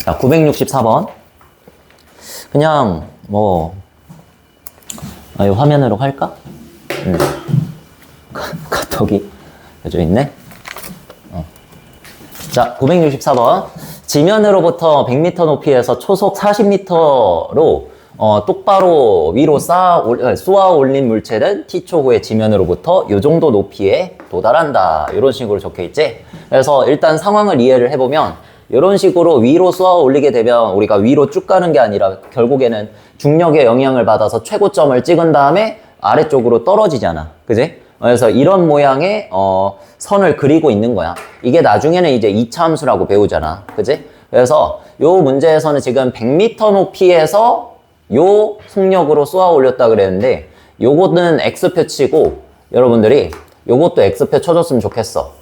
자, 964번. 그냥, 이 화면으로 할까? 카톡이 여기 있네. 자, 964번. 지면으로부터 100m 높이에서 초속 40m로 똑바로 위로 쏘아 올린 물체는 T초 후에 지면으로부터 이 정도 높이에 도달한다. 이런 식으로 적혀 있지? 그래서 일단 상황을 이해를 해보면 이런 식으로 위로 쏘아 올리게 되면 우리가 위로 쭉 가는 게 아니라 결국에는 중력의 영향을 받아서 최고점을 찍은 다음에 아래쪽으로 떨어지잖아. 그지? 그래서 이런 모양의 선을 그리고 있는 거야. 이게 나중에는 이제 이차함수라고 배우잖아. 그지? 그래서 요 문제에서는 지금 100m 높이에서 요 속력으로 쏘아 올렸다 그랬는데 요거는 X표 치고 여러분들이 요것도 X표 쳐줬으면 좋겠어.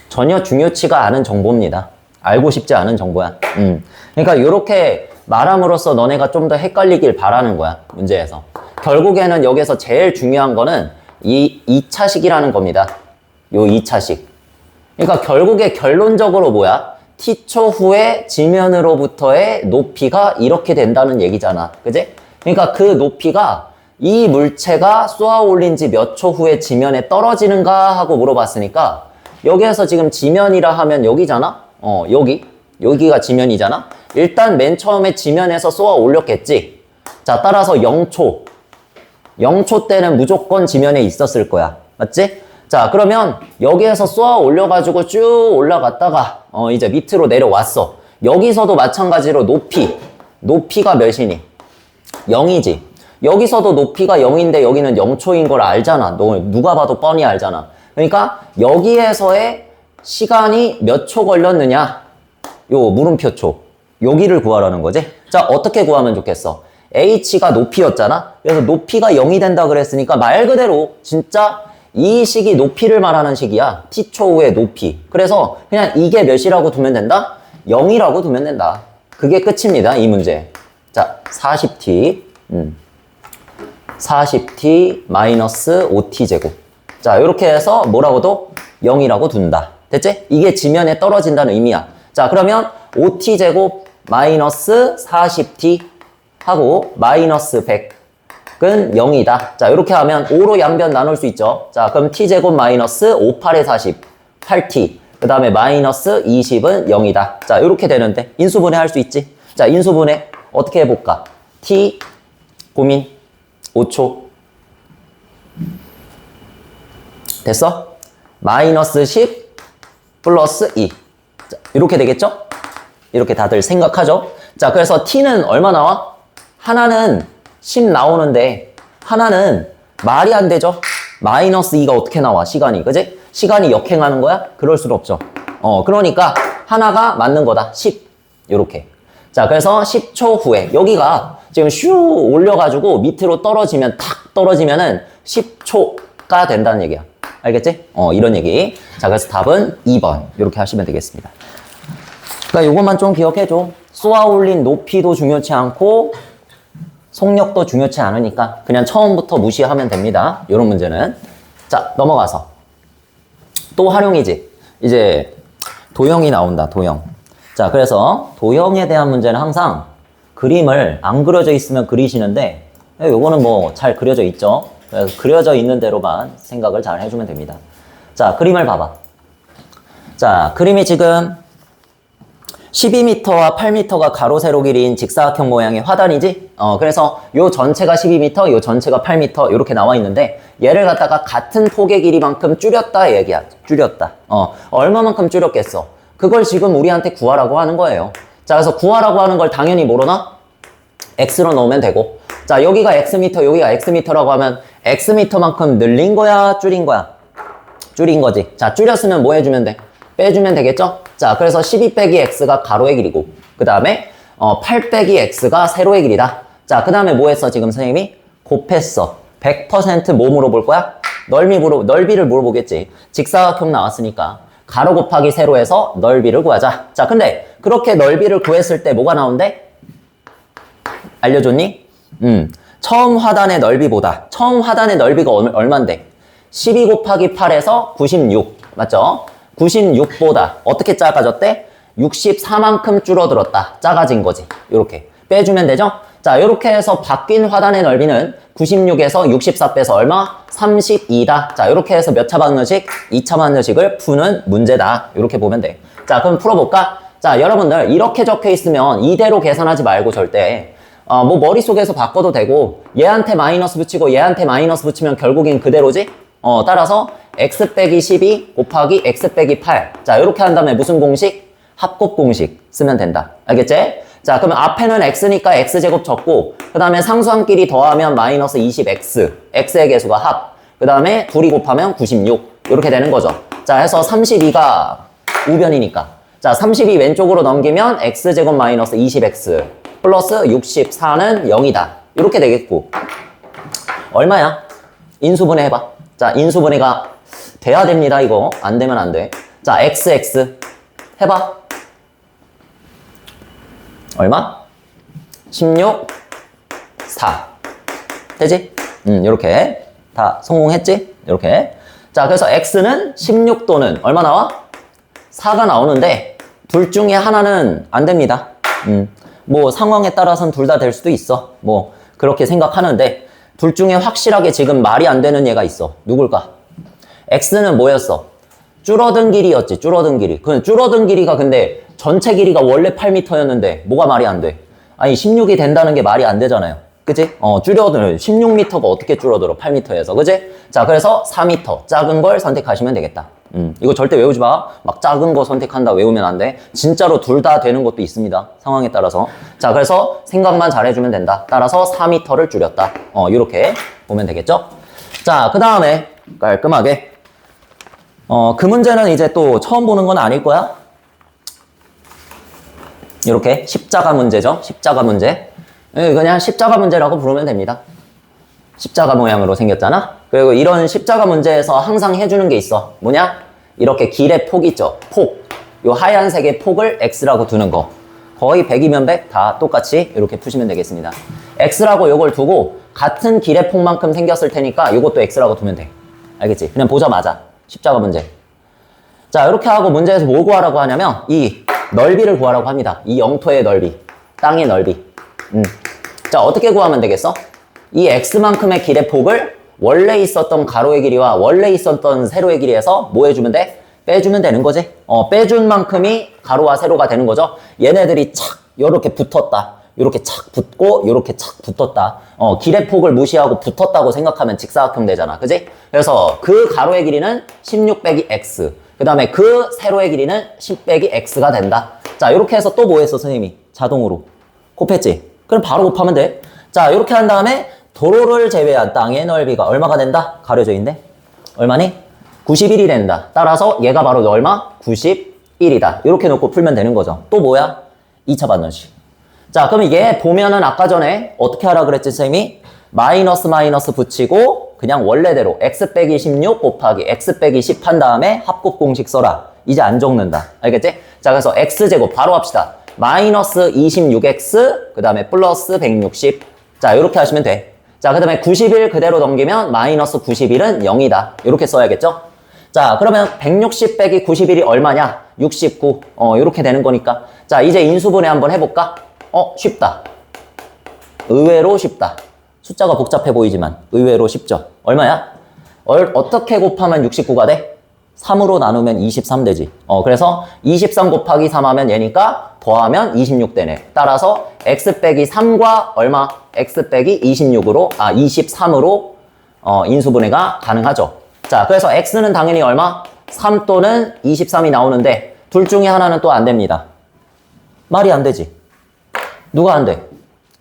전혀 중요치가 않은 정보입니다. 알고 싶지 않은 정보야. 그러니까 요렇게 말함으로써 너네가 좀 더 헷갈리길 바라는 거야. 문제에서. 결국에는 여기서 제일 중요한 거는 이 2차식이라는 겁니다. 요 2차식. 그러니까 결국에 결론적으로 뭐야? T초 후에 지면으로부터의 높이가 이렇게 된다는 얘기잖아. 그지? 그러니까 그 높이가 이 물체가 쏘아 올린 지 몇 초 후에 지면에 떨어지는가 하고 물어봤으니까 여기에서 지금 지면이라 하면 여기잖아? 여기가 지면이잖아? 일단 맨 처음에 지면에서 쏘아 올렸겠지? 자, 따라서 0초. 0초 때는 무조건 지면에 있었을 거야. 맞지? 자, 그러면 여기에서 쏘아 올려가지고 쭉 올라갔다가 이제 밑으로 내려왔어. 여기서도 마찬가지로 높이가 몇이니? 0이지. 여기서도 높이가 0인데 여기는 0초인 걸 알잖아. 누가 봐도 뻔히 알잖아. 그러니까 여기에서의 시간이 몇 초 걸렸느냐? 요 물음표 초. 여기를 구하라는 거지. 자, 어떻게 구하면 좋겠어? h가 높이였잖아. 그래서 높이가 0이 된다 그랬으니까 말 그대로 진짜 이 식이 높이를 말하는 식이야. t초 후의 높이. 그래서 그냥 이게 몇이라고 두면 된다? 0이라고 두면 된다. 그게 끝입니다. 이 문제. 자, 40t 40t 마이너스 5t 제곱. 자, 이렇게 해서 뭐라고도 0이라고 둔다. 됐지? 이게 지면에 떨어진다는 의미야. 자, 그러면 5t 제곱 마이너스 40t 하고 마이너스 100은 0이다. 자, 이렇게 하면 5로 양변 나눌 수 있죠. 자, 그럼 t제곱 마이너스 5, 8에 40, 8t. 그 다음에 마이너스 20은 0이다. 자, 이렇게 되는데 인수분해 할 수 있지. 자, 인수분해 어떻게 해볼까? t 고민 5초. 됐어? 마이너스 10 플러스 2. 자, 이렇게 되겠죠? 이렇게 다들 생각하죠? 자, 그래서 t는 얼마 나와? 하나는 10 나오는데 하나는 말이 안 되죠? 마이너스 2가 어떻게 나와? 시간이. 그지? 시간이 역행하는 거야? 그럴 수는 없죠. 그러니까 하나가 맞는 거다. 10. 요렇게. 자, 그래서 10초 후에 여기가 지금 슈 올려가지고 밑으로 떨어지면 탁 떨어지면은 10초가 된다는 얘기야. 알겠지? 이런 얘기. 자, 그래서 답은 2번. 이렇게 하시면 되겠습니다. 그러니까 요것만 좀 기억해줘. 쏘아 올린 높이도 중요치 않고 속력도 중요치 않으니까 그냥 처음부터 무시하면 됩니다. 요런 문제는. 자, 넘어가서 또 활용이지. 이제 도형이 나온다. 도형. 자, 그래서 도형에 대한 문제는 항상 그림을 안 그려져 있으면 그리시는데 요거는 뭐 잘 그려져 있죠. 그래서 그려져 있는 대로만 생각을 잘 해주면 됩니다. 자, 그림을 봐봐. 자, 그림이 지금 12m와 8m가 가로 세로 길이인 직사각형 모양의 화단이지? 그래서 요 전체가 12m, 요 전체가 8m 이렇게 나와 있는데 얘를 갖다가 같은 폭의 길이만큼 줄였다 얘기야. 줄였다. 얼마만큼 줄였겠어? 그걸 지금 우리한테 구하라고 하는 거예요. 자, 그래서 구하라고 하는 걸 당연히 뭐로 넣어? x로 넣으면 되고. 자, 여기가 xm, 여기가 xm라고 하면 xm만큼 늘린 거야, 줄인 거야? 줄인 거지. 자, 줄였으면 뭐 해주면 돼? 빼주면 되겠죠? 자, 그래서 12 빼기 x가 가로의 길이고 그 다음에 8 빼기 x가 세로의 길이다. 자, 그 다음에 뭐 했어? 지금 선생님이 곱했어. 100% 뭐 물어볼 거야? 넓이를 물어보겠지. 직사각형 나왔으니까 가로 곱하기 세로에서 넓이를 구하자. 자, 근데 그렇게 넓이를 구했을 때 뭐가 나온대? 알려줬니? 처음 화단의 넓이보다 처음 화단의 넓이가 얼만데? 12 곱하기 8에서 96 맞죠? 96보다 어떻게 작아졌대? 64만큼 줄어들었다. 작아진 거지. 요렇게 빼주면 되죠? 자, 요렇게 해서 바뀐 화단의 넓이는 96에서 64 빼서 얼마? 32다. 자, 요렇게 해서 몇 차 방정식? 2차 방정식을 푸는 문제다. 요렇게 보면 돼. 자, 그럼 풀어볼까? 자, 여러분들 이렇게 적혀 있으면 이대로 계산하지 말고 절대 뭐 머릿속에서 바꿔도 되고 얘한테 마이너스 붙이고 얘한테 마이너스 붙이면 결국엔 그대로지? 따라서 x 빼기 12 곱하기 x 빼기 8. 자, 이렇게 한 다음에 무슨 공식? 합곱 공식 쓰면 된다. 알겠지? 자, 그러면 앞에는 x니까 x제곱 적고 그 다음에 상수함끼리 더하면 마이너스 20x. x의 개수가 합. 그 다음에 둘이 곱하면 96. 이렇게 되는 거죠. 자, 해서 32가 우변이니까. 자, 32 왼쪽으로 넘기면 x제곱 마이너스 20x 플러스 64는 0이다. 이렇게 되겠고. 얼마야? 인수분해 해봐. 자, 인수분해가 돼야 됩니다, 이거. 안 되면 안 돼. 자, xx. 해봐. 얼마? 16, 4. 되지? 요렇게. 다 성공했지? 요렇게. 자, 그래서 x는 16 또는 얼마 나와? 4가 나오는데, 둘 중에 하나는 안 됩니다. 뭐, 상황에 따라서는 둘 다 될 수도 있어. 뭐, 그렇게 생각하는데, 둘 중에 확실하게 지금 말이 안 되는 얘가 있어. 누굴까? x는 뭐였어? 줄어든 길이였지, 줄어든 길이. 그 줄어든 길이가 근데 전체 길이가 원래 8m였는데 뭐가 말이 안 돼? 아니 16이 된다는 게 말이 안 되잖아요. 그치? 줄어들어. 16m가 어떻게 줄어들어? 8m에서. 그치? 자, 그래서 4m. 작은 걸 선택하시면 되겠다. 이거 절대 외우지 마. 막 작은 거 선택한다 외우면 안 돼. 진짜로 둘 다 되는 것도 있습니다. 상황에 따라서. 자, 그래서 생각만 잘해주면 된다. 따라서 4m를 줄였다. 이렇게 보면 되겠죠? 자, 그 다음에 깔끔하게. 그 문제는 이제 또 처음 보는 건 아닐 거야. 이렇게 십자가 문제죠. 십자가 문제. 그냥 십자가 문제라고 부르면 됩니다. 십자가 모양으로 생겼잖아. 그리고 이런 십자가 문제에서 항상 해주는 게 있어. 뭐냐? 이렇게 길의 폭 있죠. 폭. 요 하얀색의 폭을 x라고 두는 거. 거의 100이면 100 다 똑같이 이렇게 푸시면 되겠습니다. x라고 요걸 두고 같은 길의 폭만큼 생겼을 테니까 요것도 x라고 두면 돼. 알겠지? 그냥 보자마자. 십자가 문제. 자, 이렇게 하고 문제에서 뭐 구하라고 하냐면 이 넓이를 구하라고 합니다. 이 영토의 넓이, 땅의 넓이. 자, 어떻게 구하면 되겠어? 이 x만큼의 길의 폭을 원래 있었던 가로의 길이와 원래 있었던 세로의 길이에서 뭐 해주면 돼? 빼주면 되는 거지. 빼준 만큼이 가로와 세로가 되는 거죠. 얘네들이 착 요렇게 붙었다. 요렇게 착 붙고 요렇게 착 붙었다. 길의 폭을 무시하고 붙었다고 생각하면 직사각형 되잖아. 그지? 그래서 그 가로의 길이는 16 빼기 x. 그 다음에 그 세로의 길이는 10 빼기 x가 된다. 자, 요렇게 해서 또 뭐 했어, 선생님이? 자동으로. 곱했지? 그럼 바로 곱하면 돼. 자, 요렇게 한 다음에 도로를 제외한 땅의 넓이가 얼마가 된다? 가려져 있는데? 얼마니? 91이 된다. 따라서 얘가 바로 얼마? 91이다. 요렇게 놓고 풀면 되는 거죠. 또 뭐야? 2차 반전식. 자, 그럼 얘 보면은 아까 전에 어떻게 하라 그랬지, 선생님이? 마이너스 마이너스 붙이고 그냥 원래대로 x 빼기 16 곱하기 x 빼기 10 한 다음에 합곱 공식 써라. 이제 안 적는다. 알겠지? 자, 그래서 x제곱 바로 합시다. 마이너스 26x 그 다음에 플러스 160. 자, 이렇게 하시면 돼. 자, 그 다음에 91 그대로 넘기면 마이너스 91은 0이다. 이렇게 써야겠죠? 자, 그러면 160 빼기 91이 얼마냐? 69. 이렇게 되는 거니까. 자, 이제 인수분해 한번 해볼까? 쉽다. 의외로 쉽다. 숫자가 복잡해 보이지만 의외로 쉽죠. 얼마야? 어떻게 곱하면 69가 돼? 3으로 나누면 23 되지. 그래서 23 곱하기 3 하면 얘니까 더하면 26 되네. 따라서 x 빼기 3과 얼마? x 빼기 26으로 23으로 인수분해가 가능하죠. 자, 그래서 x는 당연히 얼마? 3 또는 23이 나오는데 둘 중에 하나는 또 안 됩니다. 말이 안 되지. 누가 안 돼?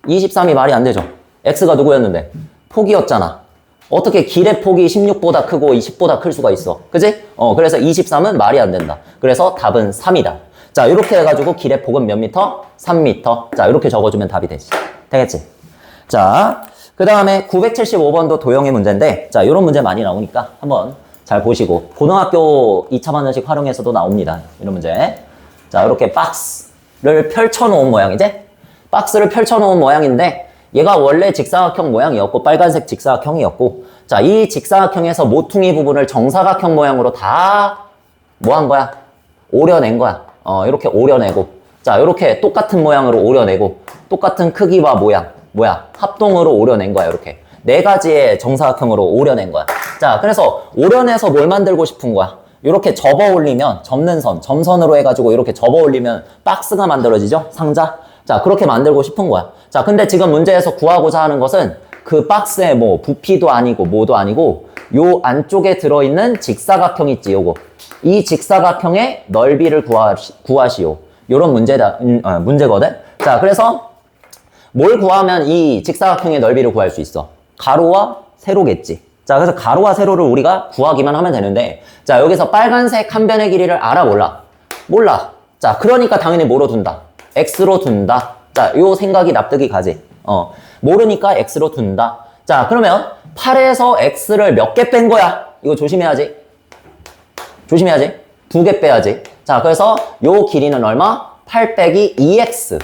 23이 말이 안 되죠. x가 누구였는데? 폭이었잖아. 어떻게 길의 폭이 16보다 크고 20보다 클 수가 있어. 그지? 그래서 23은 말이 안 된다. 그래서 답은 3이다. 자, 이렇게 해가지고 길의 폭은 몇 미터? 3미터. 자, 이렇게 적어주면 답이 되지. 되겠지? 자, 그 다음에 975번도 도형의 문제인데, 자, 이런 문제 많이 나오니까 한번 잘 보시고, 고등학교 2차 반전식 활용해서도 나옵니다. 이런 문제. 자, 이렇게 박스를 펼쳐놓은 모양이지? 박스를 펼쳐놓은 모양인데, 얘가 원래 직사각형 모양이었고 빨간색 직사각형이었고 자, 이 직사각형에서 모퉁이 부분을 정사각형 모양으로 다 뭐 한 거야? 오려낸 거야. 이렇게 오려내고, 자, 이렇게 똑같은 모양으로 오려내고, 똑같은 크기와 모양, 합동으로 오려낸 거야, 이렇게. 네 가지의 정사각형으로 오려낸 거야. 자, 그래서 오려내서 뭘 만들고 싶은 거야? 이렇게 접어 올리면, 접는 선, 점선으로 해가지고 이렇게 접어 올리면 박스가 만들어지죠? 상자? 자, 그렇게 만들고 싶은 거야. 자, 근데 지금 문제에서 구하고자 하는 것은 그 박스에 뭐 부피도 아니고 뭐도 아니고 요 안쪽에 들어있는 직사각형 있지, 요거. 이 직사각형의 넓이를 구하시오. 요런 문제거든? 자, 그래서 뭘 구하면 이 직사각형의 넓이를 구할 수 있어? 가로와 세로겠지. 자, 그래서 가로와 세로를 우리가 구하기만 하면 되는데, 자, 여기서 빨간색 한 변의 길이를 알아, 몰라? 몰라. 자, 그러니까 당연히 뭐로 둔다? X로 둔다. 자, 요 생각이 납득이 가지. 모르니까 X로 둔다. 자, 그러면 8에서 X를 몇 개 뺀 거야? 이거 조심해야지. 조심해야지. 2개 빼야지. 자, 그래서 요 길이는 얼마? 8 빼기 2X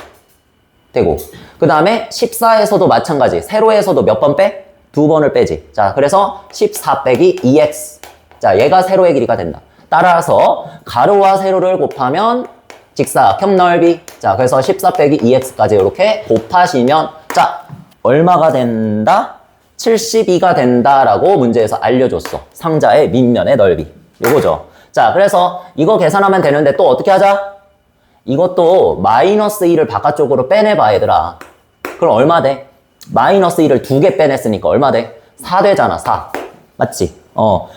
되고, 그 다음에 14에서도 마찬가지. 세로에서도 몇 번 빼? 2번을 빼지. 자, 그래서 14 빼기 2X. 자, 얘가 세로의 길이가 된다. 따라서 가로와 세로를 곱하면 직사각형 넓이. 자, 그래서 14 빼기 2X까지 이렇게 곱하시면, 자, 얼마가 된다? 72가 된다라고 문제에서 알려줬어. 상자의 밑면의 넓이. 요거죠. 자, 그래서 이거 계산하면 되는데 또 어떻게 하자? 이것도 마이너스 1을 바깥쪽으로 빼내봐, 얘들아. 그럼 얼마 돼? 마이너스 1을 2개 빼냈으니까 얼마 돼? 4 되잖아, 4. 맞지?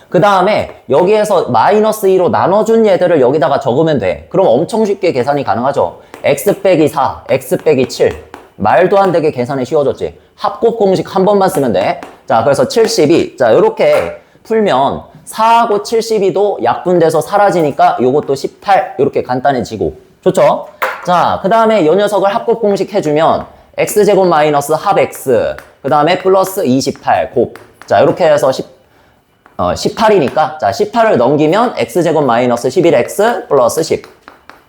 그 다음에 여기에서 마이너스 2로 나눠준 얘들을 여기다가 적으면 돼. 그럼 엄청 쉽게 계산이 가능하죠. x 빼기 4, x 빼기 7. 말도 안 되게 계산이 쉬워졌지. 합곱 공식 한 번만 쓰면 돼. 자, 그래서 72. 자, 요렇게 풀면 4하고 72도 약분돼서 사라지니까 요것도 18. 요렇게 간단해지고. 좋죠? 자, 그 다음에 요 녀석을 합곱 공식 해주면 x제곱 마이너스 합 x. 그 다음에 플러스 28 곱. 자, 요렇게 해서 18이니까, 자, 18을 넘기면 x제곱 마이너스 11x 플러스 10.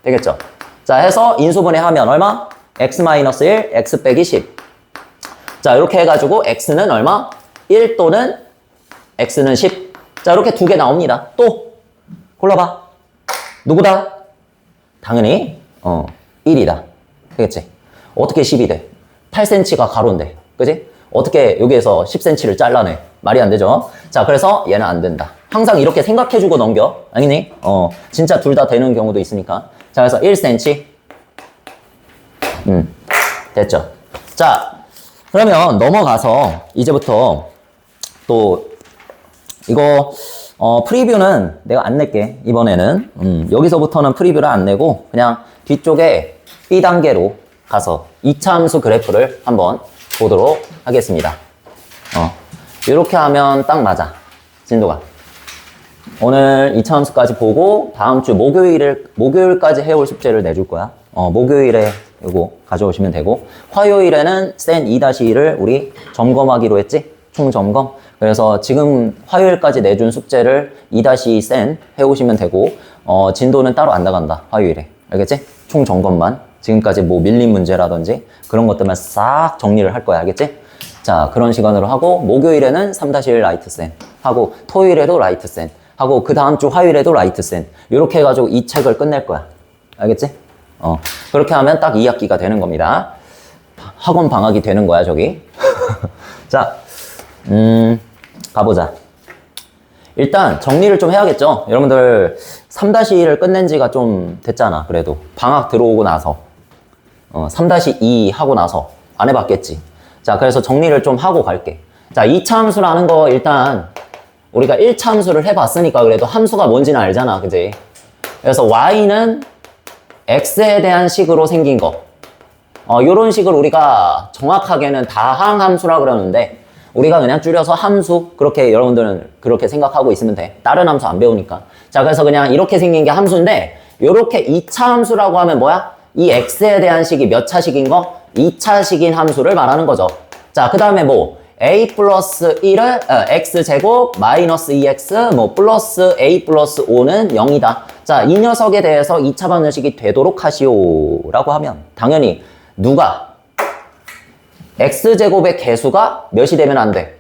되겠죠? 자, 해서 인수분해 하면 얼마? x 마이너스 1, x 빼기 10. 자, 이렇게 해가지고 x는 얼마? 1 또는 x는 10. 자, 이렇게 2개 나옵니다. 또 골라봐. 누구다? 당연히 1이다. 되겠지? 어떻게 10이 돼? 8cm가 가로인데, 그지? 어떻게 여기에서 10cm를 잘라내? 말이 안 되죠? 자, 그래서 얘는 안 된다. 항상 이렇게 생각해주고 넘겨. 아니니? 진짜 둘 다 되는 경우도 있으니까. 자, 그래서 1cm. 됐죠? 자, 그러면 넘어가서 이제부터 또 이거 프리뷰는 내가 안 낼게. 이번에는 여기서부터는 프리뷰를 안 내고 그냥 뒤쪽에 B단계로 가서 2차 함수 그래프를 한번 보도록 하겠습니다. 이렇게 하면 딱 맞아. 진도가. 오늘 2차 함수까지 보고 다음 주 목요일까지 해올 숙제를 내줄 거야. 목요일에 이거 가져오시면 되고, 화요일에는 센 2-2를 우리 점검하기로 했지? 총 점검. 그래서 지금 화요일까지 내준 숙제를 2-2 센 해오시면 되고, 진도는 따로 안 나간다. 화요일에. 알겠지? 총 점검만. 지금까지 뭐 밀린 문제라든지 그런 것들만 싹 정리를 할 거야. 알겠지? 자, 그런 시간으로 하고, 목요일에는 3-1 라이트 센 하고, 토요일에도 라이트 센 하고, 그 다음 주 화요일에도 라이트 센. 이렇게 해가지고 이 책을 끝낼 거야. 알겠지? 그렇게 하면 딱 2학기가 되는 겁니다. 학원 방학이 되는 거야, 저기. 자, 가보자. 일단 정리를 좀 해야겠죠? 여러분들 3-1을 끝낸 지가 좀 됐잖아, 그래도. 방학 들어오고 나서. 3-2 하고 나서 안 해봤겠지. 자, 그래서 정리를 좀 하고 갈게. 자, 2차 함수라는 거 일단 우리가 1차 함수를 해봤으니까 그래도 함수가 뭔지는 알잖아, 그지? 그래서 y는 x에 대한 식으로 생긴 거. 요런 식을 우리가 정확하게는 다항함수라 그러는데 우리가 그냥 줄여서 함수, 그렇게 여러분들은 그렇게 생각하고 있으면 돼. 다른 함수 안 배우니까. 자, 그래서 그냥 이렇게 생긴 게 함수인데 요렇게 2차 함수라고 하면 뭐야? 이 x에 대한 식이 몇 차식인 거? 2차식인 함수를 말하는 거죠. 자, 그 다음에 뭐 a 플러스 1을 x제곱 마이너스 2x 뭐 플러스 a 플러스 5는 0이다. 자, 이 녀석에 대해서 2차 방정식이 되도록 하시오 라고 하면 당연히 누가 x제곱의 개수가 몇이 되면 안 돼?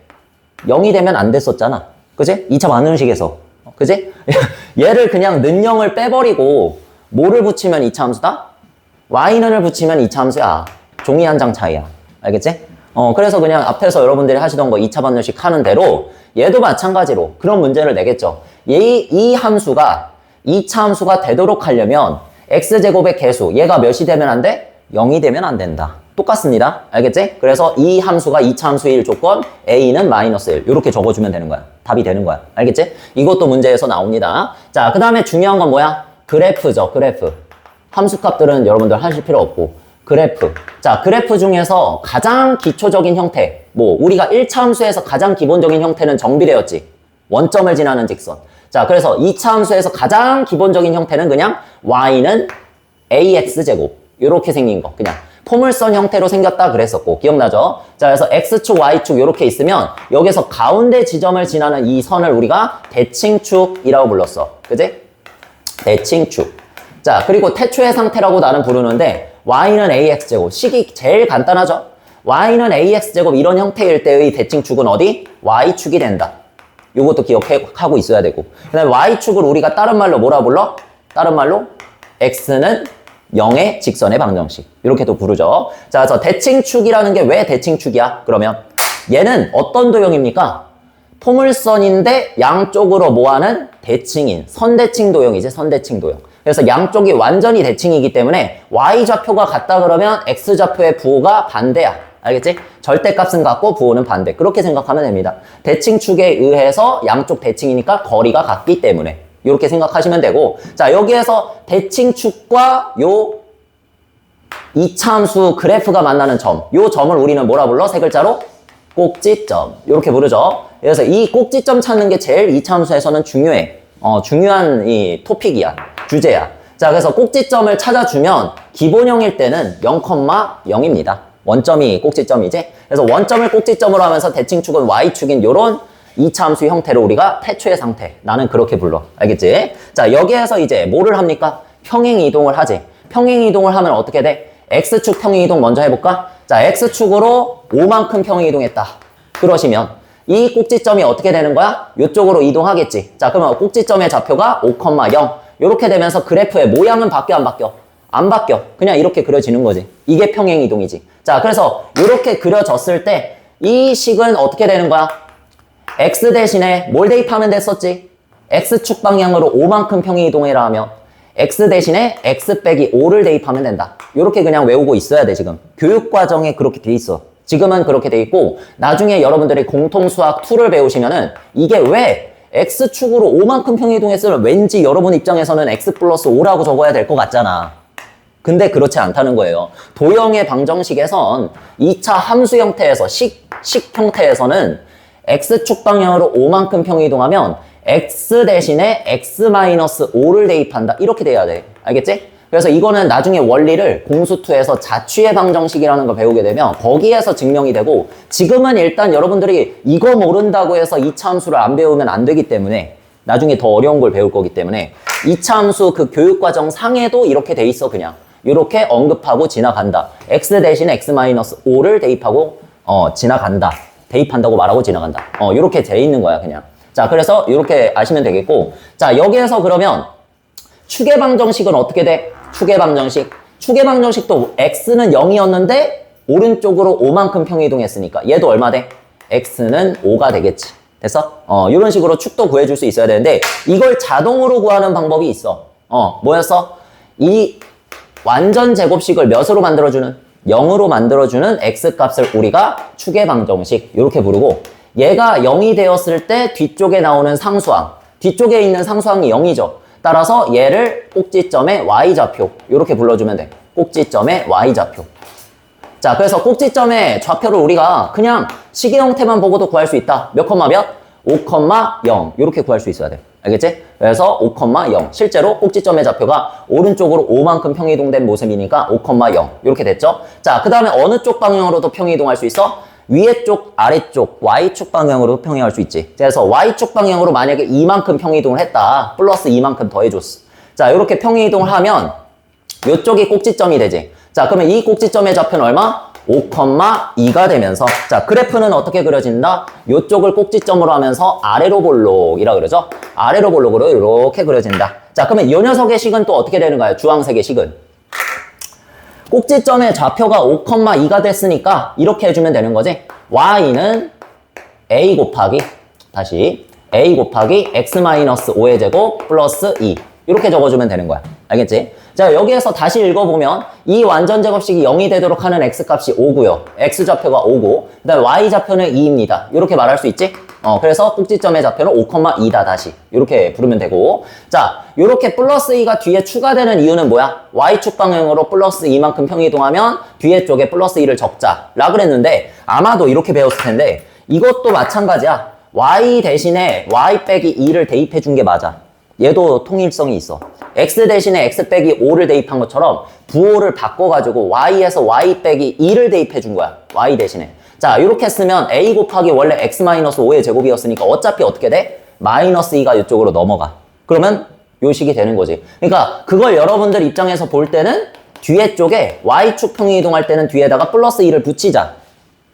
0이 되면 안 됐었잖아. 그지? 2차 방정식에서. 그지? 얘를 그냥 는 0을 빼버리고 뭐를 붙이면 이차함수다? y는을 붙이면 이차함수야. 종이 한 장 차이야. 알겠지? 그래서 그냥 앞에서 여러분들이 하시던 거 2차 방정식 하는 대로 얘도 마찬가지로 그런 문제를 내겠죠. 이 함수가 2차 함수가 되도록 하려면 x제곱의 개수 얘가 몇이 되면 안 돼? 0이 되면 안 된다. 똑같습니다. 알겠지? 그래서 이 함수가 2차 함수일 조건 a는 마이너스 1 이렇게 적어주면 되는 거야. 답이 되는 거야. 알겠지? 이것도 문제에서 나옵니다. 자, 그 다음에 중요한 건 뭐야? 그래프죠. 그래프. 함수값들은 여러분들 하실 필요 없고 그래프. 자, 그래프 중에서 가장 기초적인 형태 뭐 우리가 1차 함수에서 가장 기본적인 형태는 정비례였지. 원점을 지나는 직선. 자, 그래서 2차 함수에서 가장 기본적인 형태는 그냥 y는 ax제곱 이렇게 생긴 거 그냥 포물선 형태로 생겼다 그랬었고 기억나죠? 자, 그래서 x축, y축 이렇게 있으면 여기서 가운데 지점을 지나는 이 선을 우리가 대칭축이라고 불렀어. 그지? 대칭축. 자, 그리고 태초의 상태라고 나는 부르는데 y는 ax제곱. 식이 제일 간단하죠? y는 ax제곱 이런 형태일 때의 대칭축은 어디? y축이 된다. 요것도 기억하고 있어야 되고. 그 다음에 y축을 우리가 다른 말로 뭐라 불러? 다른 말로 x는 0의 직선의 방정식. 이렇게 또 부르죠. 자, 그래서 대칭축이라는 게 왜 대칭축이야? 그러면 얘는 어떤 도형입니까? 포물선인데 양쪽으로 뭐하는 대칭인 선대칭 도형이지. 선대칭 도형. 그래서 양쪽이 완전히 대칭이기 때문에 y좌표가 같다 그러면 x좌표의 부호가 반대야. 알겠지? 절대값은 같고 부호는 반대. 그렇게 생각하면 됩니다. 대칭축에 의해서 양쪽 대칭이니까 거리가 같기 때문에 이렇게 생각하시면 되고, 자, 여기에서 대칭축과 요 2차 함수 그래프가 만나는 점, 요 점을 우리는 뭐라 불러? 세 글자로 꼭지점. 이렇게 부르죠. 그래서 이 꼭지점 찾는 게 제일 2차 함수에서는 중요해. 중요한 이 토픽이야. 주제야. 자, 그래서 꼭지점을 찾아주면 기본형일 때는 0,0입니다. 원점이 꼭지점이지. 그래서 원점을 꼭지점으로 하면서 대칭축은 y축인 요런 2차 함수 형태를 우리가 태초의 상태. 나는 그렇게 불러. 알겠지? 자, 여기에서 이제 뭐를 합니까? 평행 이동을 하지. 평행 이동을 하면 어떻게 돼? x축 평행 이동 먼저 해볼까? 자, x축으로 5만큼 평행 이동했다. 그러시면 이 꼭지점이 어떻게 되는 거야? 이쪽으로 이동하겠지. 자, 그러면 꼭지점의 좌표가 5,0. 이렇게 되면서 그래프의 모양은 바뀌어 안 바뀌어? 안 바뀌어. 그냥 이렇게 그려지는 거지. 이게 평행 이동이지. 자, 그래서 이렇게 그려졌을 때 이 식은 어떻게 되는 거야? x 대신에 뭘 대입하면 됐었지? x축 방향으로 5만큼 평행 이동해라 하면 x 대신에 x 빼기 5를 대입하면 된다. 이렇게 그냥 외우고 있어야 돼. 지금 교육과정에 그렇게 돼 있어. 지금은 그렇게 돼 있고 나중에 여러분들이 공통수학 2를 배우시면은 이게 왜 x축으로 5만큼 평행 이동했으면 왠지 여러분 입장에서는 x 플러스 5라고 적어야 될 것 같잖아. 근데 그렇지 않다는 거예요. 도형의 방정식에선 2차 함수 형태에서 식 형태에서는 x축 방향으로 5만큼 평행 이동하면 x 대신에 x-5를 대입한다. 이렇게 돼야 돼. 알겠지? 그래서 이거는 나중에 원리를 공수2에서 자취의 방정식이라는 걸 배우게 되면 거기에서 증명이 되고 지금은 일단 여러분들이 이거 모른다고 해서 2차 함수를 안 배우면 안 되기 때문에 나중에 더 어려운 걸 배울 거기 때문에 2차 함수 그 교육과정 상에도 이렇게 돼 있어. 그냥 이렇게 언급하고 지나간다. x 대신에 x-5를 대입하고 지나간다. 대입한다고 말하고 지나간다. 이렇게 돼 있는 거야, 그냥. 자, 그래서 이렇게 아시면 되겠고. 자, 여기에서 그러면 축의 방정식은 어떻게 돼? 축의 방정식. 축의 방정식도 x는 0이었는데 오른쪽으로 5만큼 평이동했으니까 얘도 얼마 돼? x는 5가 되겠지. 됐어? 이런 식으로 축도 구해줄 수 있어야 되는데 이걸 자동으로 구하는 방법이 있어. 뭐였어? 이 완전 제곱식을 몇으로 만들어주는? 0으로 만들어주는 x값을 우리가 축의 방정식 이렇게 부르고 얘가 0이 되었을 때 뒤쪽에 나오는 상수항 뒤쪽에 있는 상수항이 0이죠. 따라서 얘를 꼭지점의 y좌표 이렇게 불러주면 돼. 꼭지점의 y좌표. 자, 그래서 꼭지점의 좌표를 우리가 그냥 식의 형태만 보고도 구할 수 있다. 몇 콤마 몇? 5,0 이렇게 구할 수 있어야 돼. 알겠지? 그래서 5,0 실제로 꼭지점의 좌표가 오른쪽으로 5만큼 평이동된 모습이니까 5,0 이렇게 됐죠? 자, 그 다음에 어느 쪽 방향으로도 평이동할 수 있어? 위에 쪽, 아래쪽, y축 방향으로도 평이할 수 있지. 그래서 y축 방향으로 만약에 2만큼 평이동을 했다. 플러스 2만큼 더해줬어. 자, 이렇게 평이동을 하면 이쪽이 꼭지점이 되지. 자, 그러면 이 꼭지점의 좌표는 얼마? 5,2가 되면서 자, 그래프는 어떻게 그려진다? 이쪽을 꼭지점으로 하면서 아래로 볼록이라 그러죠? 아래로 볼록으로 이렇게 그려진다. 자, 자, 그러면 이 녀석의 식은 또 어떻게 되는가요? 주황색의 식은. 꼭지점의 좌표가 5,2가 됐으니까 이렇게 해주면 되는 거지. y는 a 곱하기 다시 a 곱하기 x-5의 제곱 플러스 2 이렇게 적어주면 되는 거야. 알겠지? 자, 여기에서 다시 읽어보면 이 완전 제곱식이 0이 되도록 하는 x값이 5고요. x좌표가 5고 그 다음에 y좌표는 2입니다. 이렇게 말할 수 있지? 그래서 꼭지점의 좌표는 5,2다 다시 이렇게 부르면 되고 자, 이렇게 플러스 2가 뒤에 추가되는 이유는 뭐야? y축 방향으로 플러스 2만큼 평이동하면 뒤에 쪽에 플러스 2를 적자 라 그랬는데 아마도 이렇게 배웠을 텐데 이것도 마찬가지야. y 대신에 y 빼기 2를 대입해 준 게 맞아. 얘도 통일성이 있어. x 대신에 x 빼기 5를 대입한 것처럼 부호를 바꿔가지고 y에서 y 빼기 2를 대입해 준 거야. y 대신에. 자, 이렇게 쓰면 a 곱하기 원래 x-5의 제곱이었으니까 어차피 어떻게 돼? 마이너스 2가 이쪽으로 넘어가. 그러면 요 식이 되는 거지. 그러니까 그걸 여러분들 입장에서 볼 때는 뒤에 쪽에 y축 평이동할 때는 뒤에다가 플러스 2를 붙이자.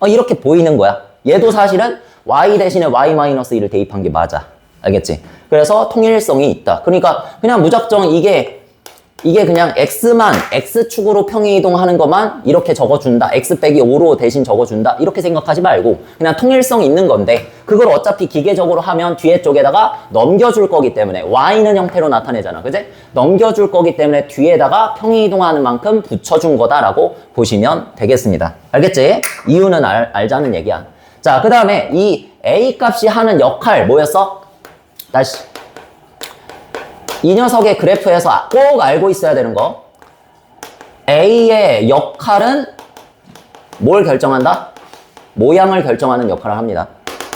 이렇게 보이는 거야. 얘도 사실은 y 대신에 y-2를 대입한 게 맞아. 알겠지? 그래서 통일성이 있다. 그러니까 그냥 무작정 이게 그냥 x만 x축으로 평이동하는 것만 이렇게 적어준다. x 빼기 5로 대신 적어준다. 이렇게 생각하지 말고 그냥 통일성 있는 건데 그걸 어차피 기계적으로 하면 뒤에 쪽에다가 넘겨줄 거기 때문에 y는 형태로 나타내잖아. 그지? 넘겨줄 거기 때문에 뒤에다가 평이동하는 만큼 붙여준 거다라고 보시면 되겠습니다. 알겠지? 이유는 알자는 얘기야. 자, 그 다음에 이 a 값이 하는 역할 뭐였어? 다시 이 녀석의 그래프에서 꼭 알고 있어야 되는 거 A의 역할은 뭘 결정한다? 모양을 결정하는 역할을 합니다.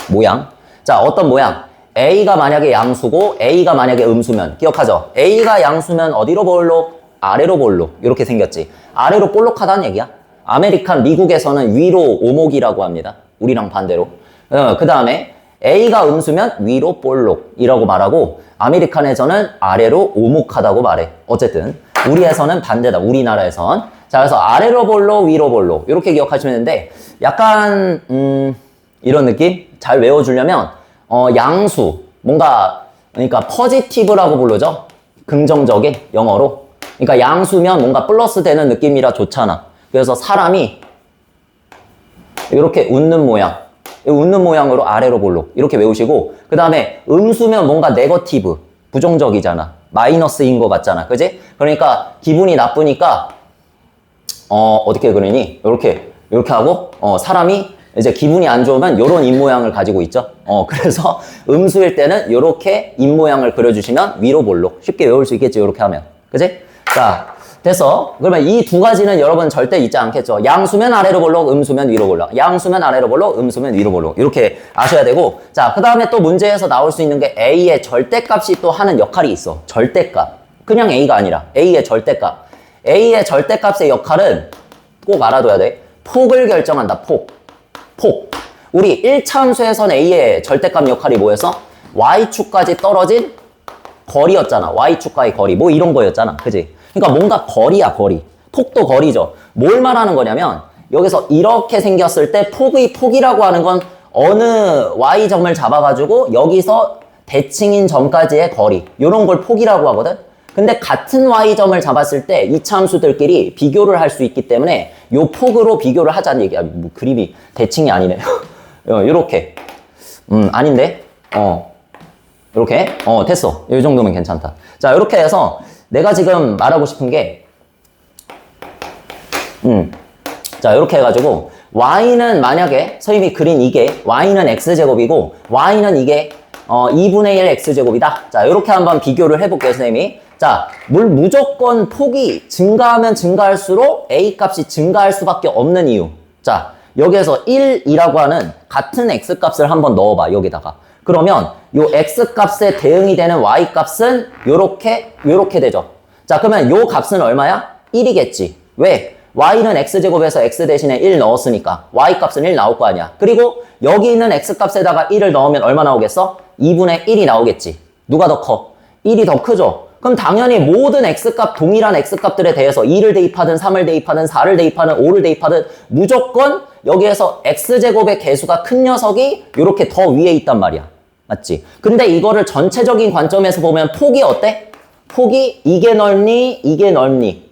모양. 자, 어떤 모양? A가 만약에 양수고 A가 만약에 음수면 기억하죠? A가 양수면 어디로 볼록? 아래로 볼록. 이렇게 생겼지. 아래로 볼록하다는 얘기야. 아메리칸 미국에서는 위로 오목이라고 합니다. 우리랑 반대로. 그 다음에 A가 음수면 위로 볼록이라고 말하고 아메리칸에서는 아래로 오목하다고 말해. 어쨌든 우리에서는 반대다. 우리나라에선. 자, 그래서 아래로 볼록 위로 볼록 이렇게 기억하시면 되는데 약간 이런 느낌? 잘 외워주려면 양수 뭔가 그러니까 퍼지티브라고 부르죠. 긍정적인 영어로. 그러니까 양수면 뭔가 플러스 되는 느낌이라 좋잖아. 그래서 사람이 이렇게 웃는 모양. 웃는 모양으로 아래로 볼록 이렇게 외우시고 그 다음에 음수면 뭔가 네거티브 부정적이잖아. 마이너스인 것 같잖아. 그지? 그러니까 기분이 나쁘니까 어떻게 그러니? 이렇게 하고 사람이 이제 기분이 안 좋으면 요런 입모양을 가지고 있죠. 그래서 음수일 때는 이렇게 입모양을 그려주시면 위로 볼록 쉽게 외울 수 있겠죠. 이렇게 하면. 그지? 자, 됐어. 그러면 이 두 가지는 여러분 절대 잊지 않겠죠. 양수면 아래로 볼록, 음수면 위로 볼록. 양수면 아래로 볼록, 음수면 위로 볼록. 이렇게 아셔야 되고. 자, 그 다음에 또 문제에서 나올 수 있는 게 A의 절대값이 또 하는 역할이 있어. 절대값. 그냥 A가 아니라 A의 절대값. A의 절대값의 역할은 꼭 알아둬야 돼. 폭을 결정한다. 폭. 우리 1차 함수에선 A의 절대값 역할이 뭐였어? Y축까지 떨어진 거리였잖아. Y축과의 거리. 뭐 이런 거였잖아. 그지? 그러니까 뭔가 거리야, 거리. 폭도 거리죠. 뭘 말하는 거냐면 여기서 이렇게 생겼을 때 폭이라고 하는 건 어느 Y점을 잡아가지고 여기서 대칭인 점까지의 거리. 이런 걸 폭이라고 하거든. 근데 같은 Y점을 잡았을 때 이차 함수들끼리 비교를 할 수 있기 때문에 요 폭으로 비교를 하자는 얘기야. 뭐 그림이 대칭이 아니네. 요렇게. 아닌데? 이렇게. 됐어. 이 정도면 괜찮다. 자, 이렇게 해서 내가 지금 말하고 싶은 게 자, 이렇게 해가지고 y는 만약에 선생님이 그린 이게 y는 x제곱이고 y는 이게 2분의 1 x제곱이다. 자, 이렇게 한번 비교를 해볼게요, 선생님이. 자, 무조건 폭이 증가하면 증가할수록 a 값이 증가할 수밖에 없는 이유. 자, 여기에서 1이라고 하는 같은 x 값을 한번 넣어봐, 여기다가. 그러면 요 x 값에 대응이 되는 y 값은 요렇게 되죠. 자, 그러면 요 값은 얼마야? 1이겠지. 왜? y는 x제곱에서 x 대신에 1 넣었으니까 y 값은 1 나올 거 아니야. 그리고 여기 있는 x 값에다가 1을 넣으면 얼마 나오겠어? 2분의 1이 나오겠지. 누가 더 커? 1이 더 크죠? 그럼 당연히 모든 x값, 동일한 x값들에 대해서 2를 대입하든 3을 대입하든 4를 대입하든 5를 대입하든 무조건 여기에서 x제곱의 개수가 큰 녀석이 이렇게 더 위에 있단 말이야. 맞지? 근데 이거를 전체적인 관점에서 보면 폭이 어때? 폭이 이게 넓니? 이게 넓니?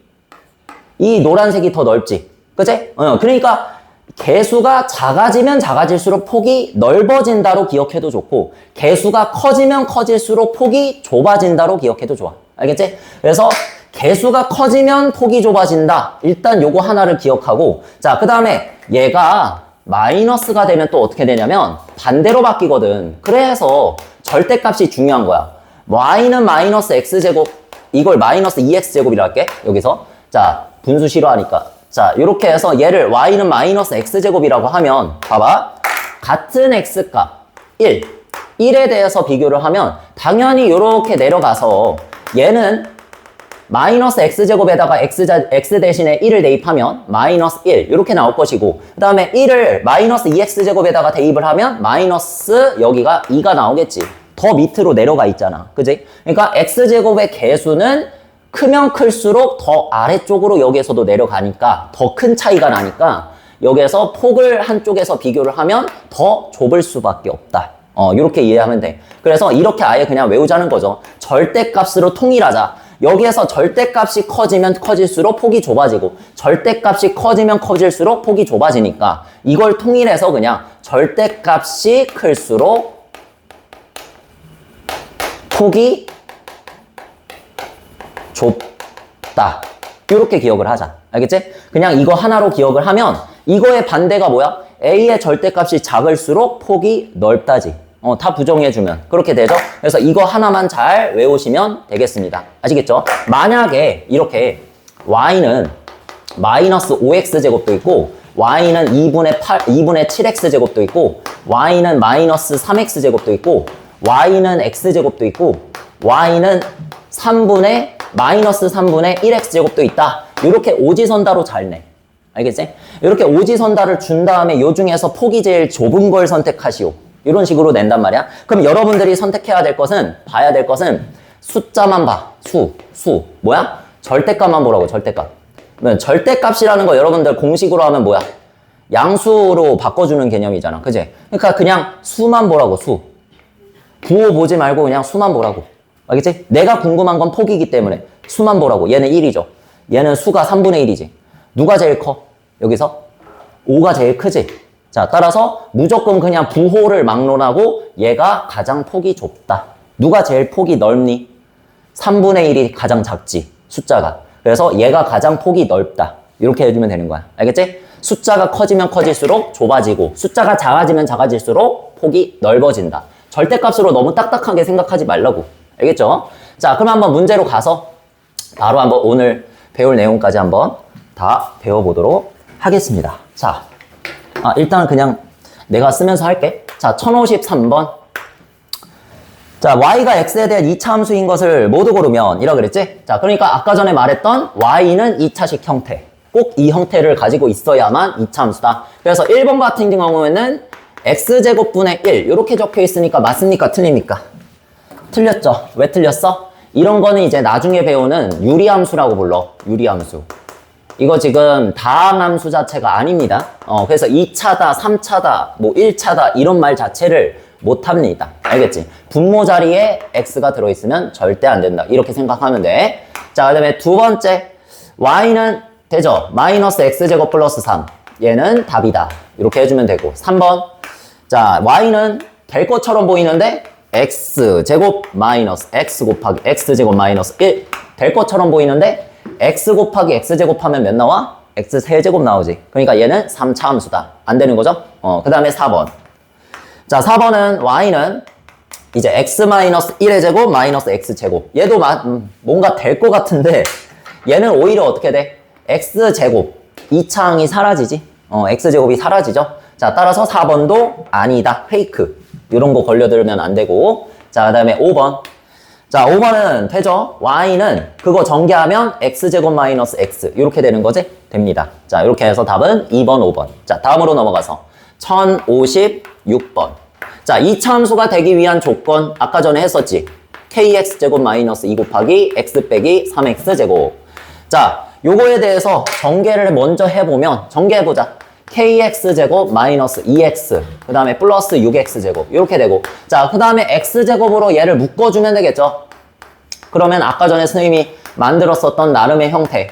이 노란색이 더 넓지. 그치? 그러니까 개수가 작아지면 작아질수록 폭이 넓어진다로 기억해도 좋고 개수가 커지면 커질수록 폭이 좁아진다로 기억해도 좋아. 알겠지? 그래서 개수가 커지면 폭이 좁아진다. 일단 요거 하나를 기억하고 자, 그 다음에 얘가 마이너스가 되면 또 어떻게 되냐면 반대로 바뀌거든. 그래서 절대값이 중요한 거야. y는 마이너스 x제곱 이걸 마이너스 2x제곱이라 할게. 여기서 자, 분수 싫어하니까 자, 이렇게 해서 얘를 y는 마이너스 x제곱이라고 하면 봐봐. 같은 x값 1에 대해서 비교를 하면 당연히 이렇게 내려가서 얘는 마이너스 x제곱에다가 x 대신에 1을 대입하면 마이너스 1 이렇게 나올 것이고 그 다음에 1을 마이너스 2x제곱에다가 대입을 하면 마이너스 여기가 2가 나오겠지. 더 밑으로 내려가 있잖아. 그지? 그러니까 x제곱의 개수는 크면 클수록 더 아래쪽으로 여기에서도 내려가니까 더 큰 차이가 나니까 여기에서 폭을 한쪽에서 비교를 하면 더 좁을 수밖에 없다. 이렇게 이해하면 돼. 그래서 이렇게 아예 그냥 외우자는 거죠. 절대값으로 통일하자. 여기에서 절대값이 커지면 커질수록 폭이 좁아지고 절대값이 커지면 커질수록 폭이 좁아지니까 이걸 통일해서 그냥 절대값이 클수록 폭이 좁다. 이렇게 기억을 하자. 알겠지? 그냥 이거 하나로 기억을 하면 이거의 반대가 뭐야? A의 절대값이 작을수록 폭이 넓다지. 다 부정해주면 그렇게 되죠? 그래서 이거 하나만 잘 외우시면 되겠습니다. 아시겠죠? 만약에 이렇게 y는 마이너스 5x제곱도 있고 y는 2분의 7x제곱도 있고 y는 마이너스 3x제곱도 있고 y는 x제곱도 있고 y는 마이너스 3분의 1x제곱도 있다. 이렇게 오지선다로 잘 내. 알겠지? 이렇게 오지선다를 준 다음에 요 중에서 폭이 제일 좁은 걸 선택하시오. 이런 식으로 낸단 말이야. 그럼 여러분들이 선택해야 될 것은, 봐야 될 것은 숫자만 봐. 수. 뭐야? 절대값만 보라고, 절대값. 절대값이라는 거 여러분들 공식으로 하면 뭐야? 양수로 바꿔주는 개념이잖아. 그지? 그러니까 그냥 수만 보라고, 수. 부호 보지 말고 그냥 수만 보라고. 알겠지? 내가 궁금한 건 폭이기 때문에 수만 보라고. 얘는 1이죠. 얘는 수가 3분의 1이지. 누가 제일 커? 여기서? 5가 제일 크지? 자, 따라서 무조건 그냥 부호를 막론하고 얘가 가장 폭이 좁다. 누가 제일 폭이 넓니? 3분의 1이 가장 작지, 숫자가. 그래서 얘가 가장 폭이 넓다. 이렇게 해주면 되는 거야. 알겠지? 숫자가 커지면 커질수록 좁아지고 숫자가 작아지면 작아질수록 폭이 넓어진다. 절대값으로 너무 딱딱하게 생각하지 말라고. 알겠죠? 자, 그럼 한번 문제로 가서 바로 한번 오늘 배울 내용까지 한번 다 배워보도록 하겠습니다. 자, 일단 그냥 내가 쓰면서 할게. 자, 1053번. 자, y가 x에 대한 2차 함수인 것을 모두 고르면 이라 그랬지? 자, 그러니까 아까 전에 말했던 y는 2차식 형태. 꼭 이 형태를 가지고 있어야만 2차 함수다. 그래서 1번 같은 경우에는 x제곱분의 1 이렇게 적혀 있으니까 맞습니까? 틀립니까? 틀렸죠? 왜 틀렸어? 이런 거는 이제 나중에 배우는 유리함수라고 불러. 유리함수. 이거 지금 다항함수 자체가 아닙니다. 그래서 2차다, 3차다, 뭐 1차다 이런 말 자체를 못합니다. 알겠지? 분모 자리에 x가 들어있으면 절대 안 된다. 이렇게 생각하면 돼. 자, 그 다음에 두 번째 y는 되죠? 마이너스 x제곱 플러스 3. 얘는 답이다. 이렇게 해주면 되고 3번 자, y는 될 것처럼 보이는데 x제곱 마이너스 x 곱하기 x제곱 마이너스 1 될 것처럼 보이는데 x 곱하기 x제곱 하면 몇 나와? x 세제곱 나오지. 그러니까 얘는 3차 함수다. 안 되는 거죠? 그 다음에 4번. 자, 4번은 y는 이제 x 마이너스 1의 제곱 마이너스 x제곱. 얘도 뭔가 될 것 같은데 얘는 오히려 어떻게 돼? x제곱. 2차항이 사라지지. x제곱이 사라지죠. 자, 따라서 4번도 아니다. 페이크. 이런 거 걸려들면 안 되고. 자, 그 다음에 5번. 자, 5번은 되죠? y는 그거 전개하면 x제곱 마이너스 x 이렇게 되는 거지? 됩니다. 자, 이렇게 해서 답은 2번, 5번. 자, 다음으로 넘어가서 1056번. 자, 2차 함수가 되기 위한 조건 아까 전에 했었지? kx제곱 마이너스 2 곱하기 x 빼기 3x제곱. 자, 요거에 대해서 전개를 먼저 해보면 전개해보자. kx제곱 마이너스 2x 그 다음에 플러스 6x제곱 이렇게 되고 자, 그 다음에 x제곱으로 얘를 묶어주면 되겠죠. 그러면 아까 전에 선생님이 만들었었던 나름의 형태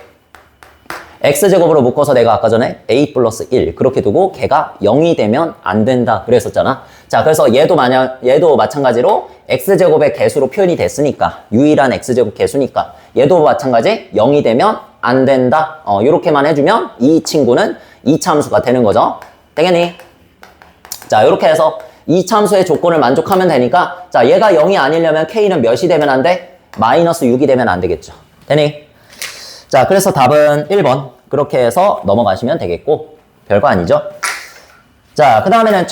x제곱으로 묶어서 내가 아까 전에 a 플러스 1 그렇게 두고 걔가 0이 되면 안 된다 그랬었잖아. 자, 그래서 얘도 마찬가지로 x제곱의 개수로 표현이 됐으니까 유일한 x제곱 개수니까 얘도 마찬가지 0이 되면 안 된다. 요렇게만 해주면 이 친구는 이차함수가 되는 거죠. 되겠니? 자, 요렇게 해서 이차함수의 조건을 만족하면 되니까 자, 얘가 0이 아니려면 k는 몇이 되면 안 돼? 마이너스 6이 되면 안 되겠죠. 되니? 자, 그래서 답은 1번. 그렇게 해서 넘어가시면 되겠고, 별거 아니죠? 자, 그 다음에는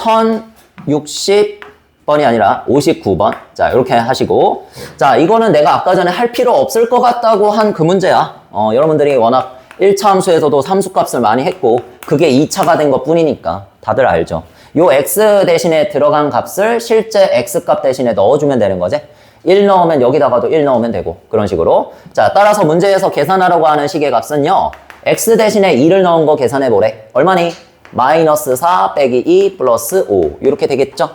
1060번이 아니라 59번. 자, 이렇게 하시고. 자, 이거는 내가 아까 전에 할 필요 없을 것 같다고 한 그 문제야. 여러분들이 워낙 1차 함수에서도 함수값을 많이 했고, 그게 2차가 된 것 뿐이니까 다들 알죠? 요 x 대신에 들어간 값을 실제 x값 대신에 넣어주면 되는 거지? 1 넣으면 여기다가도 1 넣으면 되고 그런 식으로. 자, 따라서 문제에서 계산하라고 하는 식의 값은요. x 대신에 2를 넣은 거 계산해 보래. 얼마니? 마이너스 4 빼기 2 플러스 5 이렇게 되겠죠?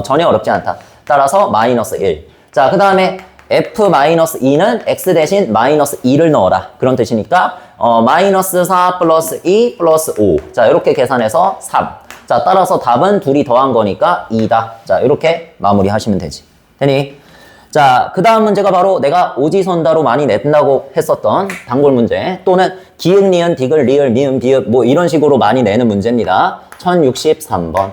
전혀 어렵지 않다. 따라서 마이너스 1. 자, 그 다음에 f-2는 x 대신 마이너스 2를 넣어라. 그런 뜻이니까 마이너스 4 플러스 2 플러스 5. 자, 이렇게 계산해서 3. 자, 따라서 답은 둘이 더한 거니까 2다. 자, 이렇게 마무리하시면 되지. 되니? 자, 그 다음 문제가 바로 내가 오지선다로 많이 낸다고 했었던 단골 문제 또는 기역, 니은, 디귿, 리을, 미음, 비읍 뭐 이런 식으로 많이 내는 문제입니다. 1063번.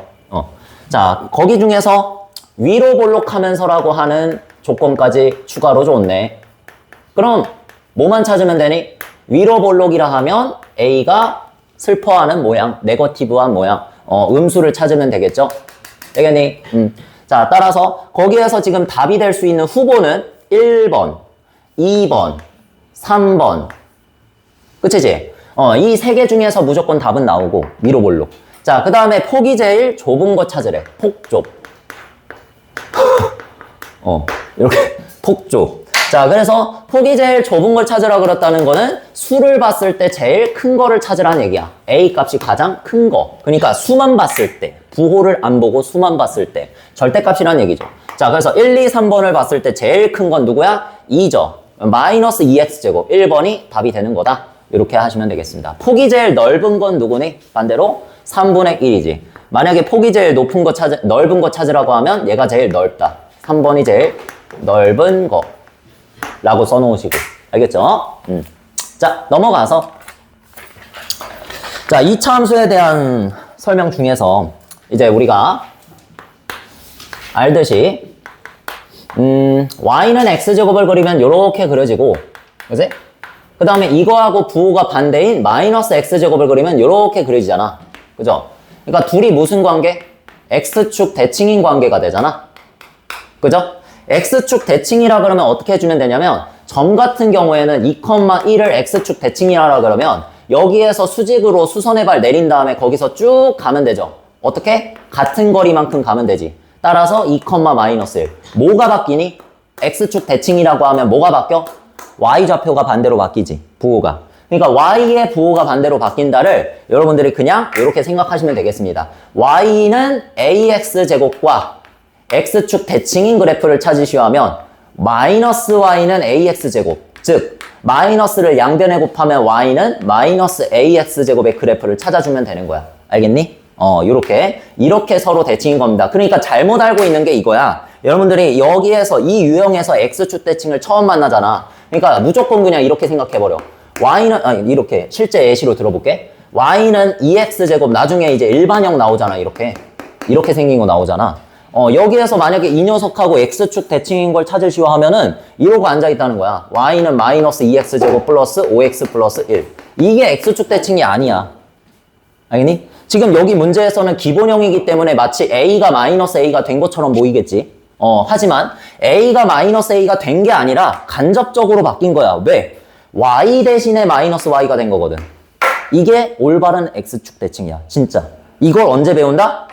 자, 거기 중에서 위로 볼록하면서라고 하는 조건까지 추가로 줬네. 그럼 뭐만 찾으면 되니? 위로 볼록이라 하면 A가 슬퍼하는 모양, 네거티브한 모양, 음수를 찾으면 되겠죠? 되겠니? 자, 따라서 거기에서 지금 답이 될 수 있는 후보는 1번, 2번, 3번. 그치지? 이 세 개 중에서 무조건 답은 나오고 위로 볼록. 자, 그 다음에 폭이 제일 좁은 거 찾으래. 폭 좁. 이렇게 폭 좁. 자, 그래서 폭이 제일 좁은 걸 찾으라 그랬다는 거는 수를 봤을 때 제일 큰 거를 찾으라는 얘기야. A 값이 가장 큰 거. 그러니까 수만 봤을 때, 부호를 안 보고 수만 봤을 때 절대값이라는 얘기죠. 자, 그래서 1, 2, 3번을 봤을 때 제일 큰 건 누구야? 2죠. 마이너스 2x제곱. 1번이 답이 되는 거다. 이렇게 하시면 되겠습니다. 폭이 제일 넓은 건 누구니? 반대로 3분의 1이지. 만약에 폭이 제일 넓은 거 찾으라고 하면 얘가 제일 넓다. 3번이 제일 넓은 거. 라고 써놓으시고. 알겠죠? 자, 넘어가서. 자, 2차 함수에 대한 설명 중에서 이제 우리가 알듯이, y는 x제곱을 그리면 이렇게 그려지고, 그지? 그 다음에 이거하고 부호가 반대인 마이너스 x제곱을 그리면 이렇게 그려지잖아. 그죠? 그러니까 둘이 무슨 관계? x축 대칭인 관계가 되잖아. 그죠? x축 대칭이라 그러면 어떻게 해주면 되냐면 점 같은 경우에는 2,1을 x축 대칭이라 그러면 여기에서 수직으로 수선의 발 내린 다음에 거기서 쭉 가면 되죠. 어떻게? 같은 거리만큼 가면 되지. 따라서 2, 마이너스 1. 뭐가 바뀌니? x축 대칭이라고 하면 뭐가 바뀌어? y좌표가 반대로 바뀌지. 부호가. 그러니까 y의 부호가 반대로 바뀐다를 여러분들이 그냥 이렇게 생각하시면 되겠습니다. y는 ax제곱과 x축 대칭인 그래프를 찾으시오 하면 마이너스 y는 ax제곱, 즉 마이너스를 양변에 곱하면 y는 마이너스 ax제곱의 그래프를 찾아주면 되는 거야. 알겠니? 이렇게 서로 대칭인 겁니다. 그러니까 잘못 알고 있는 게 이거야. 여러분들이 여기에서 이 유형에서 x축 대칭을 처음 만나잖아. 그러니까 무조건 그냥 이렇게 생각해버려. y는 이렇게 실제 예시로 들어볼게. y는 2x제곱 나중에 이제 일반형 나오잖아. 이렇게 생긴 거 나오잖아. 여기에서 만약에 이 녀석하고 x축 대칭인 걸 찾으시오 하면은 이러고 앉아있다는 거야. y는 마이너스 2x제곱 플러스 5x 플러스 1. 이게 x축 대칭이 아니야. 알겠니? 지금 여기 문제에서는 기본형이기 때문에 마치 a가 마이너스 a가 된 것처럼 보이겠지. 하지만 a가 마이너스 a가 된 게 아니라 간접적으로 바뀐 거야. 왜? y 대신에 마이너스 y가 된 거거든. 이게 올바른 x축 대칭이야. 진짜. 이걸 언제 배운다?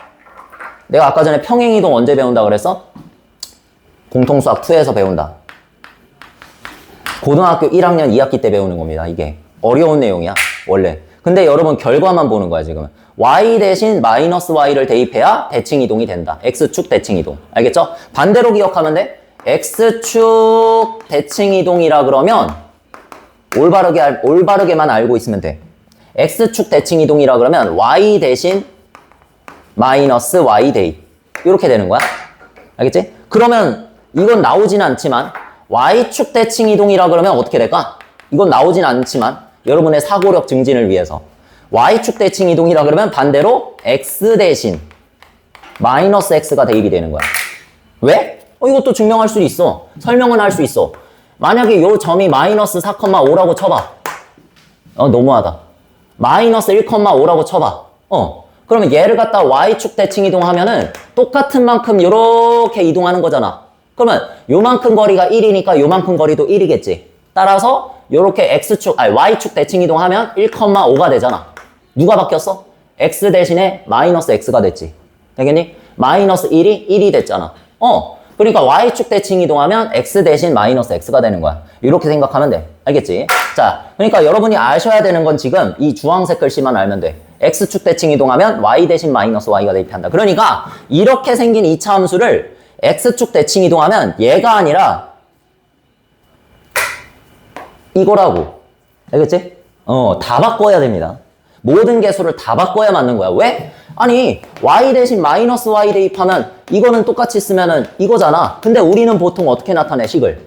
내가 아까 전에 평행이동 언제 배운다 그랬어? 공통수학 2에서 배운다. 고등학교 1학년 2학기 때 배우는 겁니다. 이게 어려운 내용이야 원래. 근데 여러분 결과만 보는 거야 지금. y 대신 마이너스 y를 대입해야 대칭이동이 된다. x축 대칭이동. 알겠죠? 반대로 기억하면 돼. X축 대칭 이동이라 그러면 올바르게만 알고 있으면 돼. X축 대칭 이동이라 그러면 Y 대신 마이너스 Y 대입. 이렇게 되는 거야. 알겠지? 그러면 이건 나오진 않지만 Y축 대칭 이동이라 그러면 어떻게 될까? 이건 나오진 않지만 여러분의 사고력 증진을 위해서 Y축 대칭 이동이라 그러면 반대로 X 대신 마이너스 X가 대입이 되는 거야. 왜? 이것도 증명할 수 있어. 설명은 할 수 있어. 만약에 요 점이 마이너스 4,5라고 쳐봐. 너무하다. 마이너스 1,5라고 쳐봐. 그러면 얘를 갖다 Y축 대칭 이동하면은 똑같은 만큼 요렇게 이동하는 거잖아. 그러면 요만큼 거리가 1이니까 요만큼 거리도 1이겠지. 따라서 요렇게 Y축 대칭 이동하면 1,5가 되잖아. 누가 바뀌었어? X 대신에 마이너스 X가 됐지. 되겠니? 마이너스 1이 1이 됐잖아. 그러니까 Y축 대칭 이동하면 X 대신 마이너스 X가 되는 거야. 이렇게 생각하면 돼. 알겠지? 자, 그러니까 여러분이 아셔야 되는 건 지금 이 주황색 글씨만 알면 돼. X축 대칭 이동하면 Y 대신 마이너스 Y가 대입한다. 그러니까 이렇게 생긴 이 차 함수를 X축 대칭 이동하면 얘가 아니라 이거라고. 알겠지? 다 바꿔야 됩니다. 모든 개수를 다 바꿔야 맞는 거야. 왜? 아니, Y 대신 마이너스 Y 대입하면 이거는 똑같이 쓰면은 이거잖아. 근데 우리는 보통 어떻게 나타내, 식을?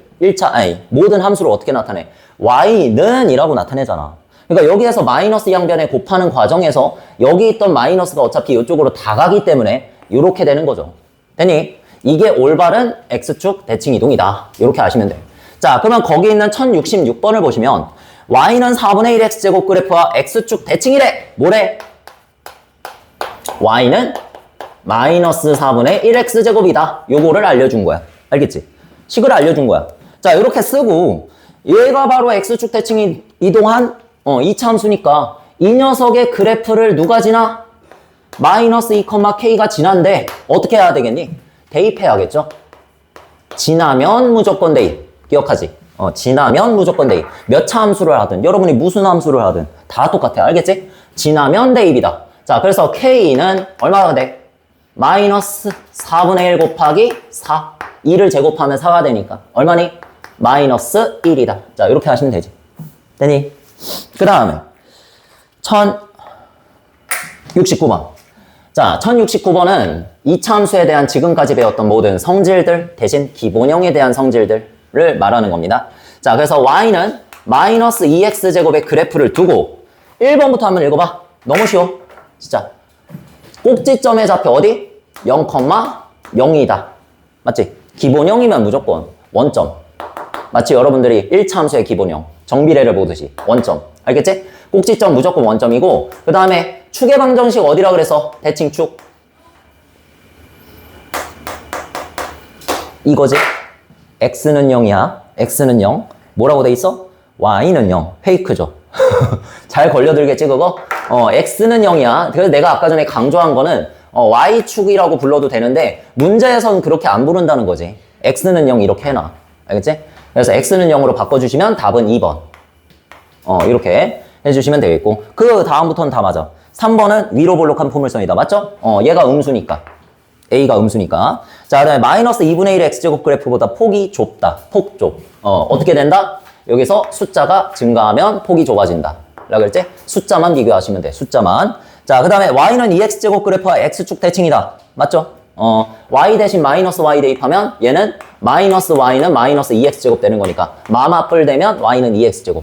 모든 함수를 어떻게 나타내? Y는 이라고 나타내잖아. 그러니까 여기에서 마이너스 양변에 곱하는 과정에서 여기 있던 마이너스가 어차피 이쪽으로 다 가기 때문에 이렇게 되는 거죠. 됐니? 이게 올바른 X축 대칭 이동이다. 이렇게 아시면 돼. 자, 그러면 거기 있는 1066번을 보시면 Y는 4분의 1 X제곱 그래프와 X축 대칭이래. 뭐래? Y는 마이너스 4분의 1X제곱이다. 요거를 알려준 거야. 알겠지? 식을 알려준 거야. 자, 이렇게 쓰고 얘가 바로 X축 대칭 이동한 이차 함수니까 이 녀석의 그래프를 누가 지나? 마이너스 2,K가 지난데 어떻게 해야 되겠니? 대입해야겠죠? 지나면 무조건 대입. 기억하지? 지나면 무조건 대입. 몇 차 함수를 하든 여러분이 무슨 함수를 하든 다 똑같아. 알겠지? 지나면 대입이다. 자, 그래서 K는 얼마가 돼? 마이너스 4분의 1 곱하기 4. 2를 제곱하면 4가 되니까 얼마니? 마이너스 1이다. 자, 이렇게 하시면 되지. 되니? 그 다음에 1069번. 자, 1069번은 이차 함수에 대한 지금까지 배웠던 모든 성질들 대신 기본형에 대한 성질들을 말하는 겁니다. 자, 그래서 Y는 마이너스 2X제곱의 그래프를 두고 1번부터 한번 읽어봐. 너무 쉬워. 진짜. 꼭지점의 좌표 어디? 0,0이다. 맞지? 기본형이면 무조건 원점. 마치 여러분들이 1차 함수의 기본형. 정비례를 보듯이 원점. 알겠지? 꼭지점 무조건 원점이고 그 다음에 축의 방정식 어디라 그래서? 대칭축. 이거지? X는 0이야. X는 0. 뭐라고 돼 있어? Y는 0. 페이크죠. 잘 걸려들겠지 그거? X는 0이야. 그래서 내가 아까 전에 강조한 거는 Y축이라고 불러도 되는데 문제에서는 그렇게 안 부른다는 거지. X는 0 이렇게 해놔. 알겠지? 그래서 X는 0으로 바꿔주시면 답은 2번. 이렇게 해주시면 되겠고 그 다음부터는 다 맞아. 3번은 위로 볼록한 포물선이다. 맞죠? 얘가 음수니까. A가 음수니까. 자, 그 다음에 마이너스 2분의 1 X제곱 그래프보다 폭이 좁다. 폭 좁. 어떻게 된다? 여기서 숫자가 증가하면 폭이 좁아진다. 라고 했지? 숫자만 비교하시면 돼. 숫자만. 자, 그 다음에 Y는 2X제곱 그래프와 X축 대칭이다. 맞죠? Y 대신 마이너스 Y 대입하면 얘는 마이너스 Y는 마이너스 2X제곱 되는 거니까 마마뿔 되면 Y는 2X제곱.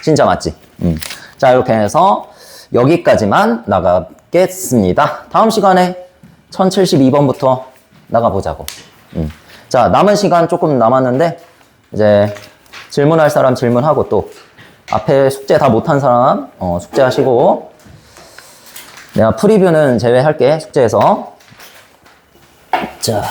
진짜 맞지? 자, 이렇게 해서 여기까지만 나가겠습니다. 다음 시간에 1072번부터 나가보자고. 자, 남은 시간 조금 남았는데 이제 질문할 사람 질문하고 또 앞에 숙제 다 못한 사람 숙제하시고 내가 프리뷰는 제외할게 숙제에서. 자.